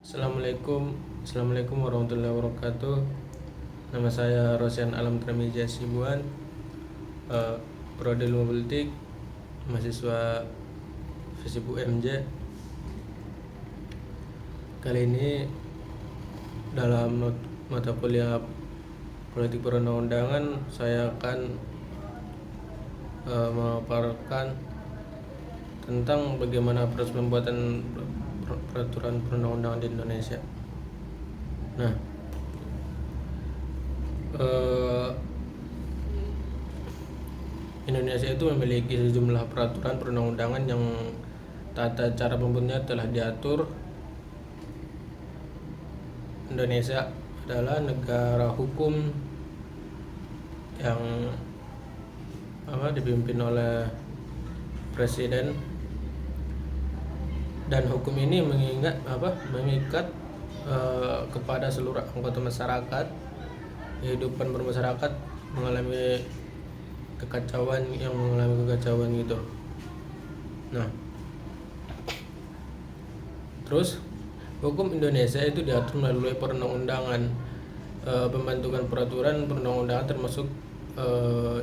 Assalamualaikum warahmatullahi wabarakatuh. Nama saya Rosyan Alam Tramija Sibuan, Prodi Ilmu Politik, mahasiswa FISIP UMJ. Kali ini dalam mata kuliah Politik Perundang-undangan saya akan memaparkan tentang bagaimana proses pembuatan peraturan perundang-undangan di Indonesia. Nah, Indonesia itu memiliki sejumlah peraturan perundang-undangan yang tata cara pembuatnya telah diatur. Indonesia adalah negara hukum yang dipimpin oleh presiden, dan hukum ini mengikat kepada seluruh anggota masyarakat. Kehidupan bermasyarakat mengalami kekacauan gitu. Nah, terus hukum Indonesia itu diatur melalui perundang-undangan. Pembentukan peraturan perundang-undangan termasuk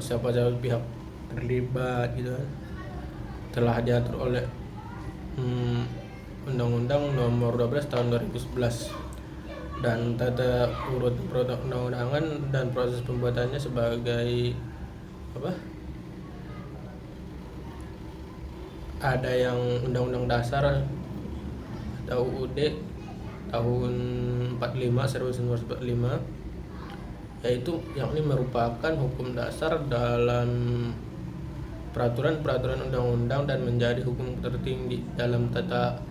siapa pihak terlibat gitu kan, telah diatur oleh Undang-Undang Nomor 12 Tahun 2011, dan tata urut perundang-undangan dan proses pembuatannya sebagai ada yang Undang-Undang Dasar atau UUD tahun 1945, yaitu yakni merupakan hukum dasar dalam peraturan-peraturan undang-undang dan menjadi hukum tertinggi dalam tata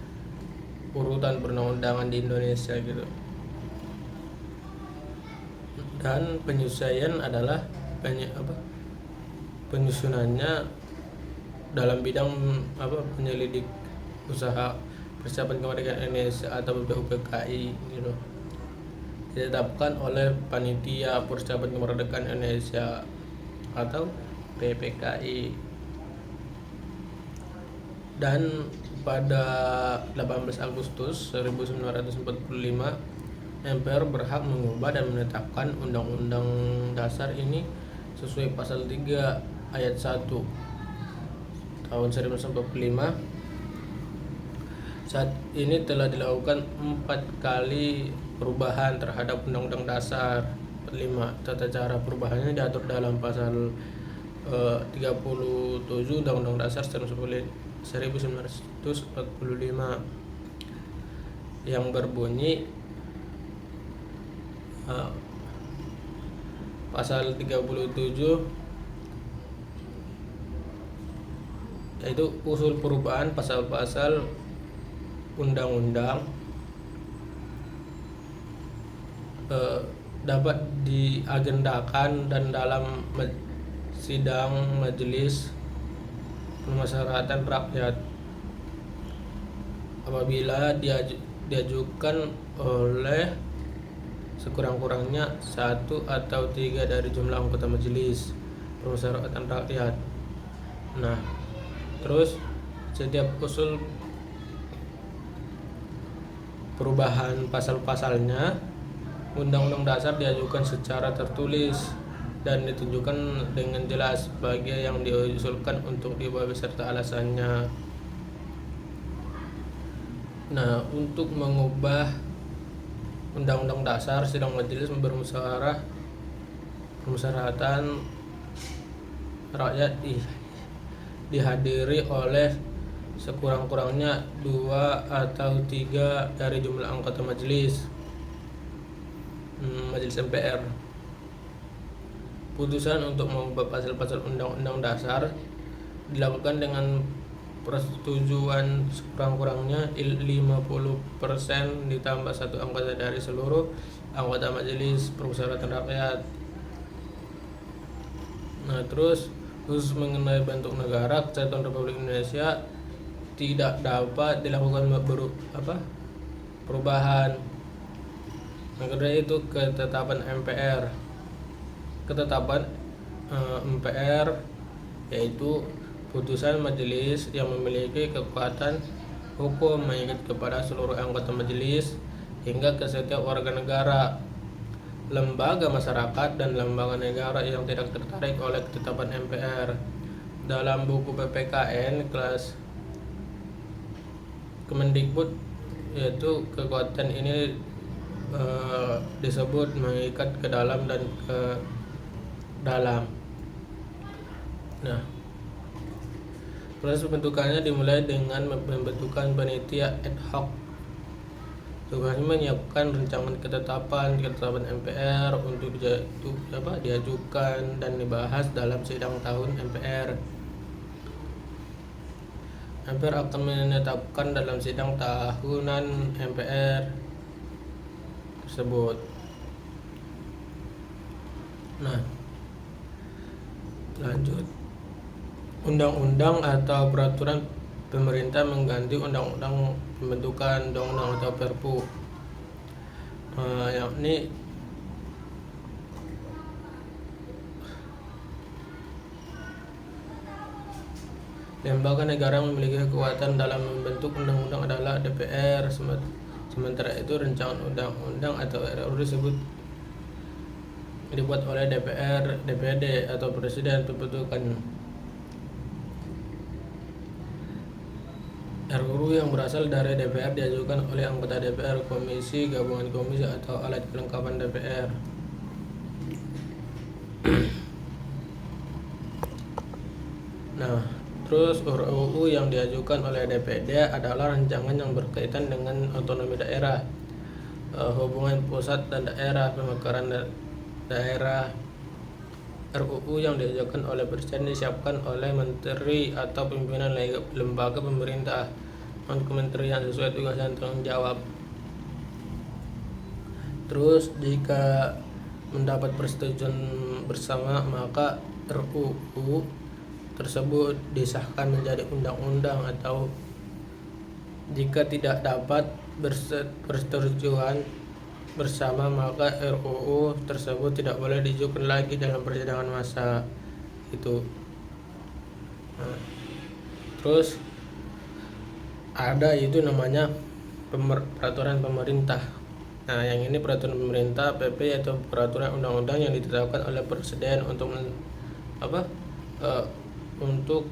urutan perundang-undangan di Indonesia gitu. Dan penyusunan adalah penyusunannya dalam bidang penyelidik usaha persiapan kemerdekaan Indonesia atau BPUPKI gitu, ditetapkan oleh Panitia Persiapan Kemerdekaan Indonesia atau PPKI. Dan pada 18 Agustus 1945 MPR berhak mengubah dan menetapkan Undang-Undang Dasar ini sesuai pasal 3 ayat 1 tahun 1945. Saat ini telah dilakukan 4 kali perubahan terhadap Undang-Undang Dasar 45. Tata cara perubahannya diatur dalam pasal 37 Undang-Undang Dasar 1945 yang berbunyi pasal 37, yaitu usul perubahan pasal-pasal undang-undang dapat diagendakan dan dalam sidang majelis permusyawaratan rakyat apabila diajukan oleh sekurang-kurangnya 1 atau 3 dari jumlah anggota majelis permusyawaratan rakyat. Nah, terus setiap usul perubahan pasal-pasalnya Undang-Undang Dasar diajukan secara tertulis dan ditunjukkan dengan jelas bagi yang diusulkan untuk diubah beserta alasannya. Nah, untuk mengubah Undang-Undang Dasar, sidang majelis permusyawaratan rakyat dihadiri oleh sekurang-kurangnya 2 atau 3 dari jumlah anggota majelis MPR. Putusan untuk mengubah pasal-pasal Undang-Undang Dasar dilakukan dengan persetujuan sekurang-kurangnya 50% ditambah 1 anggota dari seluruh anggota majelis permusyawaratan rakyat. Nah, terus khusus mengenai bentuk negara, Kesatuan Republik Indonesia tidak dapat dilakukan perubahan. Yang kedua itu ketetapan MPR. Ketetapan MPR yaitu putusan majelis yang memiliki kekuatan hukum mengikat kepada seluruh anggota majelis hingga ke setiap warga negara, lembaga masyarakat, dan lembaga negara yang tidak tertarik oleh ketetapan MPR. Dalam buku PPKN kelas Kemendikbud, yaitu kekuatan ini disebut mengikat ke dalam dan ke dalam. Nah, proses pembentukannya dimulai dengan pembentukan panitia ad hoc. Tugasnya menyiapkan rancangan ketetapan MPR untuk diajukan dan dibahas dalam sidang tahun MPR. MPR akan menetapkan dalam sidang tahunan MPR tersebut. Nah, lanjut. Undang-undang atau peraturan pemerintah mengganti undang-undang pembentukan undang-undang atau Perpu, yakni lembaga negara memiliki kekuatan dalam membentuk undang-undang adalah DPR. Sementara itu rancangan undang-undang atau RUU disebut dibuat oleh DPR, DPD atau Presiden. Pembentukan RUU yang berasal dari DPR diajukan oleh anggota DPR, komisi, gabungan komisi, atau alat kelengkapan DPR. Nah, terus RUU yang diajukan oleh DPD adalah rancangan yang berkaitan dengan otonomi daerah, hubungan pusat dan daerah, pemekaran daerah. RUU yang diajukan oleh Presiden disiapkan oleh menteri atau pimpinan lembaga pemerintah non kementerian sesuai tugas dan tanggung jawab. Terus jika mendapat persetujuan bersama, maka RUU tersebut disahkan menjadi undang-undang, atau jika tidak dapat persetujuan bersama, maka RUU tersebut tidak boleh diajukan lagi dalam persidangan masa itu. Nah, terus ada itu namanya peraturan pemerintah. Nah, yang ini peraturan pemerintah PP atau peraturan undang-undang yang ditetapkan oleh Presiden untuk untuk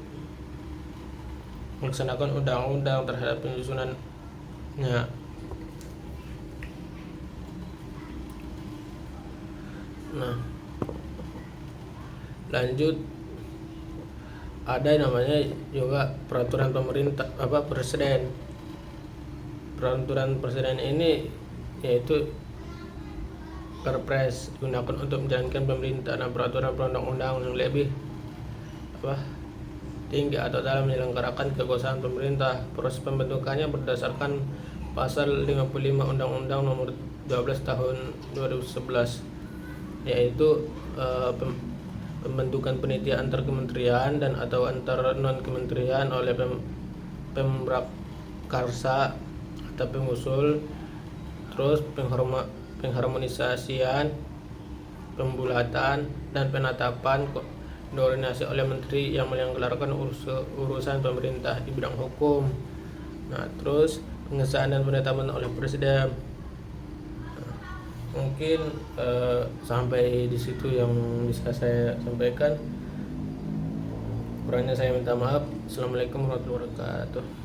melaksanakan undang-undang terhadap penyusunannya. Nah, lanjut, ada namanya juga peraturan pemerintah Presiden. Peraturan Presiden ini yaitu Perpres, digunakan untuk menjalankan pemerintah dan peraturan perundang-undangan yang lebih tinggi atau dalam menyelenggarakan kekuasaan pemerintah. Proses pembentukannya berdasarkan pasal 55 Undang-Undang Nomor 12 Tahun 2011, yaitu pembentukan panitia antar kementerian dan atau antar non kementerian oleh Pemprakarsa atau pengusul. Terus pengharmonisasian, pembulatan, dan penetapan koordinasi oleh menteri yang menyelenggarakan urusan pemerintah di bidang hukum. Nah, terus pengesahan dan penetapan oleh Presiden. Mungkin sampai di situ yang bisa saya sampaikan. Kurangnya saya minta maaf. Assalamualaikum warahmatullahi wabarakatuh.